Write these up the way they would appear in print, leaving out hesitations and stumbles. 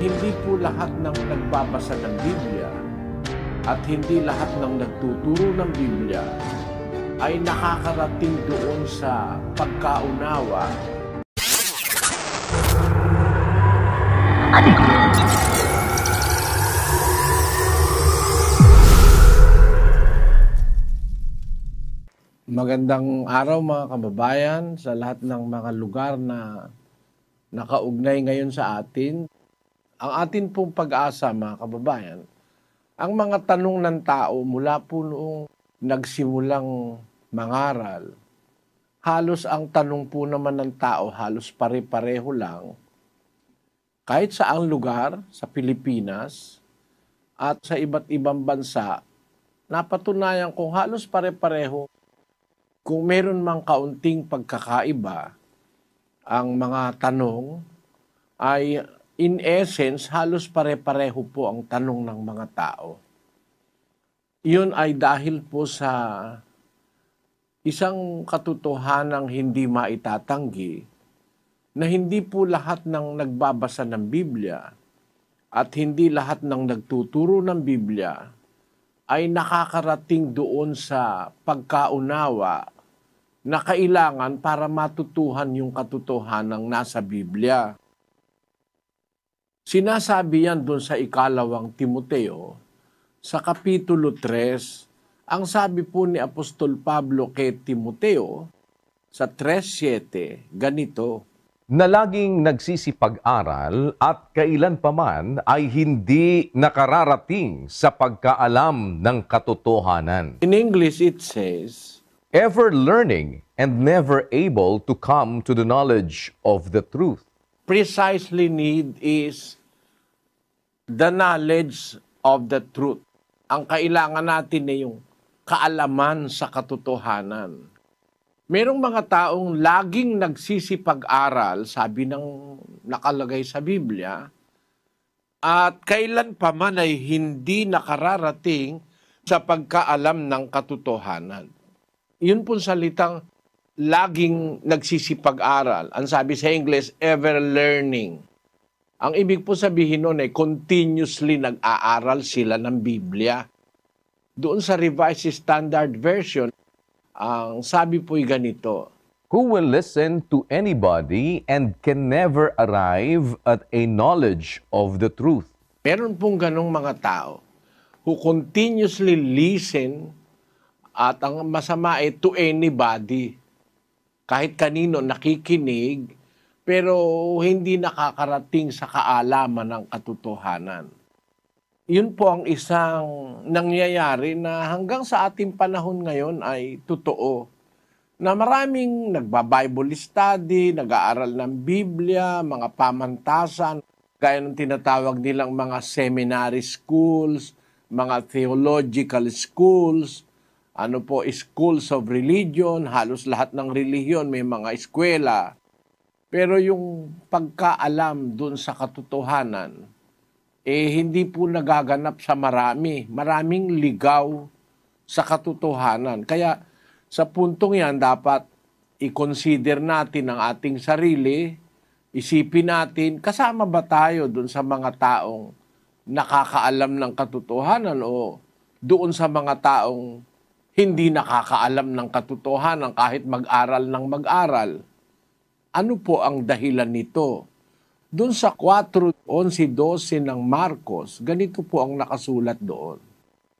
Hindi po lahat ng nagbabasa ng Biblia at hindi lahat ng nagtuturo ng Biblia ay nakakarating doon sa pagkaunawa. Magandang araw mga kababayan sa lahat ng mga lugar na nakaugnay ngayon sa atin. Ang atin pong pag-asa mga kababayan, ang mga tanong ng tao mula po noong nagsimulang mangaral, halos ang tanong po naman ng tao halos pare-pareho lang. Kahit sa ang lugar sa Pilipinas at sa iba't ibang bansa, napatunayan kung halos pare-pareho. Kung meron mang kaunting pagkakaiba, ang mga tanong ay in essence halos pare-pareho po ang tanong ng mga tao. Iyon ay dahil po sa isang katotohanang hindi maitatanggi na hindi po lahat ng nagbabasa ng Biblia at hindi lahat ng nagtuturo ng Biblia ay nakakarating doon sa pagkaunawa na kailangan para matutuhan yung katotohanang nasa Biblia. Sinasabi yan doon sa ikalawang Timoteo, sa Kapitulo 3, ang sabi po ni Apostol Pablo kay Timoteo, sa 3:7, ganito, na laging nagsisipag-aral at kailanpaman ay hindi nakararating sa pagkaalam ng katotohanan. In English it says, Ever learning and never able to come to the knowledge of the truth. precisely need is the knowledge of the truth. Ang kailangan natin ay yung kaalaman sa katotohanan. Merong mga taong laging nagsisipag-aral, sabi ng nakalagay sa Biblia, at kailan pa man ay hindi nakararating sa pagkaalam ng katotohanan. Yun po salitang laging nagsisipag-aral. Ang sabi sa English, ever learning. Ang ibig po sabihin nun ay continuously nag-aaral sila ng Biblia. Doon sa Revised Standard Version, ang sabi po'y ganito, Who will listen to anybody and can never arrive at a knowledge of the truth. meron pong ganong mga tao who continuously listen at ang masama ay to anybody. Kahit kanino nakikinig, pero hindi nakakarating sa kaalaman ng katotohanan. Yun po ang isang nangyayari na hanggang sa ating panahon ngayon ay totoo. Na maraming nagba-Bible study, nag-aaral ng Biblia, mga pamantasan, gaya ng tinatawag nilang mga seminary schools, mga theological schools, schools of religion, halos lahat ng relihiyon may mga eskwela. Pero yung pagkaalam dun sa katotohanan, hindi po nagaganap sa marami. Maraming ligaw sa katotohanan. Kaya sa puntong yan, dapat i-consider natin ang ating sarili, isipin natin, kasama ba tayo dun sa mga taong nakakaalam ng katotohanan o doon sa mga taong hindi nakakaalam ng katotohanan kahit mag-aral ng mag-aral. Ano po ang dahilan nito? Doon sa 4:11-12 ng Marcos, ganito po ang nakasulat doon.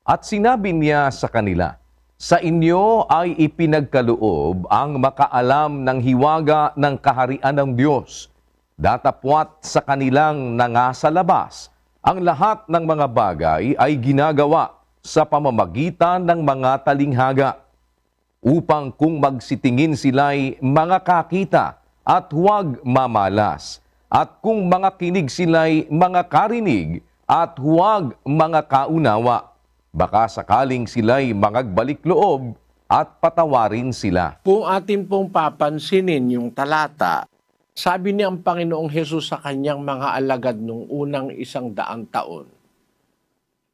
At sinabi niya sa kanila, Sa inyo ay ipinagkaloob ang makaalam ng hiwaga ng kaharian ng Diyos. Datapwat sa kanilang nangasa labas, ang lahat ng mga bagay ay ginagawa sa pamamagitan ng mga talinghaga, upang kung magsitingin sila'y mga kakita at huwag mamalas, at kung mga kinig sila'y mga karinig at huwag mga kaunawa, baka sakaling sila'y mangagbalik loob at patawarin sila. Kung atin pong papansinin yung talata, sabi ni ang Panginoong Hesus sa kanyang mga alagad nung unang 100 taon,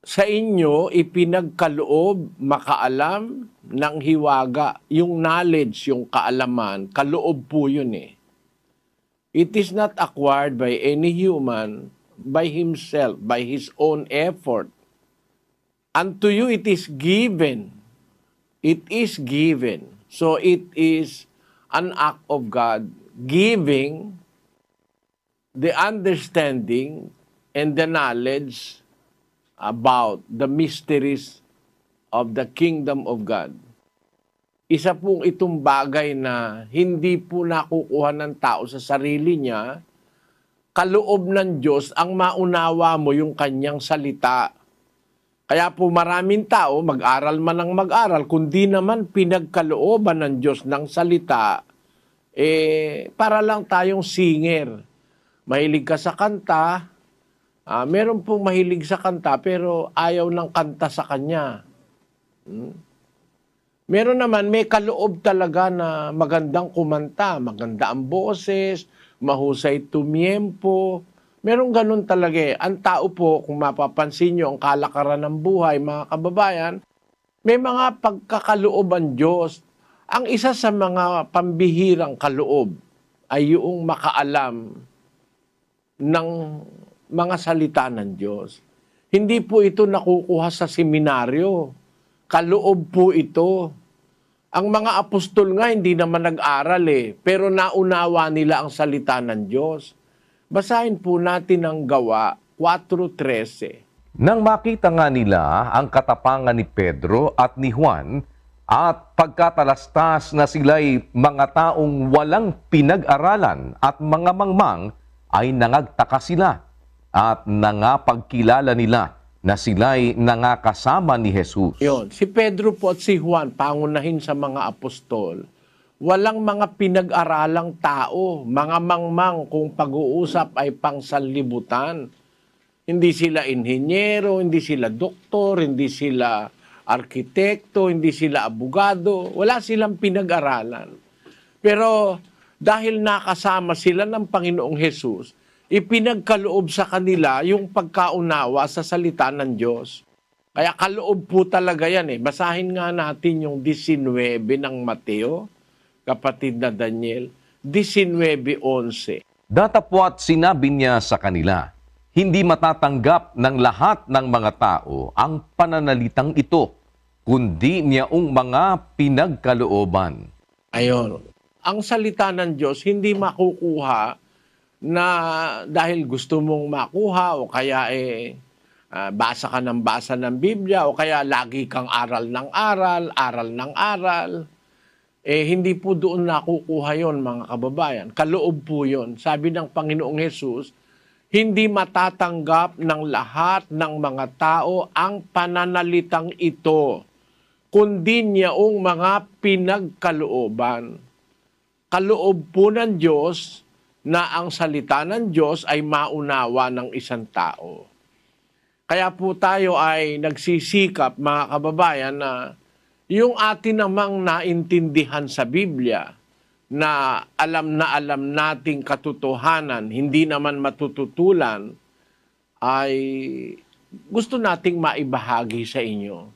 sa inyo ipinagkaloob makaalam ng hiwaga. Yung knowledge, yung kaalaman, kaloob po yun eh. It is not acquired by any human by himself, by his own effort. Unto you it is given. It is given. So it is an act of God giving the understanding and the knowledge about the mysteries of the kingdom of God. Isa pong itong bagay na hindi po nakukuha ng tao sa sarili niya, kaloob ng Diyos ang maunawa mo yung kanyang salita. Kaya po maraming tao, mag-aral man ang mag-aral, kundi naman pinagkalooban ng Diyos ng salita, para lang tayong singer. Mahilig ka sa kanta, meron pong mahilig sa kanta pero ayaw ng kanta sa kanya. Meron naman, may kaloob talaga na magandang kumanta, maganda ang boses, mahusay tumyempo. Meron ganun talaga eh. Ang tao po, kung mapapansin nyo ang kalakaran ng buhay, mga kababayan, may mga pagkakaloob ang Diyos. Ang isa sa mga pambihirang kaloob ay yung makaalam ng mga salita ng Diyos. Hindi po ito nakukuha sa seminaryo. Kaloob po ito. Ang mga apostol nga hindi naman nag-aral pero naunawa nila ang salita ng Diyos. Basahin po natin ang Gawa 4:13. Nang makita nga nila ang katapangan ni Pedro at ni Juan at pagkatalastas na sila'y mga taong walang pinag-aralan at mga mangmang, ay nangagtaka sila at nangapagkilala nila na sila'y nangakasama ni Jesus. Yon, si Pedro po at si Juan, pangunahin sa mga apostol, walang mga pinag-aralang tao, mga mangmang kung pag-uusap ay pangsanlibutan. Hindi sila inhinyero, hindi sila doktor, hindi sila arkitekto, hindi sila abogado. Wala silang pinag-aralan. Pero dahil nakasama sila ng Panginoong Hesus, ipinagkaloob sa kanila yung pagkaunawa sa salita ng Diyos. Kaya kaloob po talaga yan. Basahin nga natin yung 19 ng Mateo, kapatid na Daniel, 19:11. Datapwat sinabi niya sa kanila, hindi matatanggap ng lahat ng mga tao ang pananalitang ito, kundi niyaong mga pinagkalooban. Ayon. Ang salita ng Diyos hindi makukuha na dahil gusto mong makuha o kaya basa ka ng basa ng Biblia o kaya lagi kang aral ng aral ng aral. Hindi po doon nakukuha yon, mga kababayan. Kaloob po yon. Sabi ng Panginoong Hesus, hindi matatanggap ng lahat ng mga tao ang pananalitang ito, kundi niyaong mga pinagkalooban. Kaloob po ng Diyos na ang salita ng Diyos ay maunawa ng isang tao. Kaya po tayo ay nagsisikap, mga kababayan, na yung atin namang naintindihan sa Biblia na alam nating katotohanan, hindi naman matututulan, ay gusto nating maibahagi sa inyo.